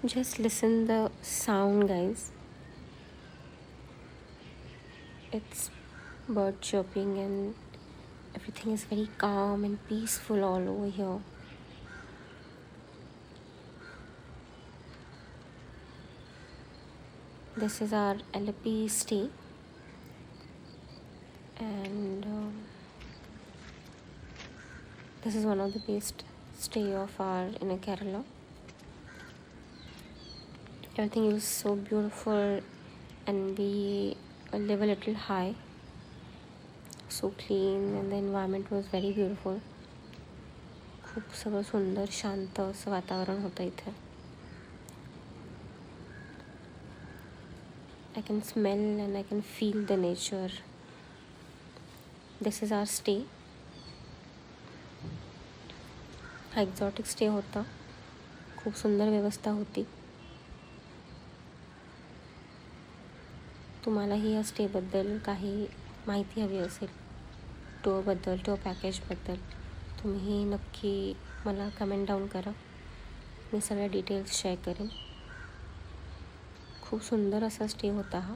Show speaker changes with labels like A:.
A: Just listen the sound, guys. It's bird chirping and everything is very calm and peaceful all over here. This is our Allepy stay, and this is one of the best stay of our in Kerala. Everything is so beautiful, and we live a little high, so clean, and the environment was very beautiful. खूप सगळं सुंदर शांत असं वातावरण होतं इथे. I can smell and I can feel the nature. This is our stay. हा exotic stay होता. खूप सुंदर व्यवस्था होती. तुम्हालाही या स्टेबद्दल काही माहिती हवी असेल, टूरबद्दल, टूर पॅकेजबद्दल, तुम्ही नक्की मला कमेंट डाऊन करा. मी सगळ्या डिटेल्स शेअर करेन. खूप सुंदर असा स्टे होता हा.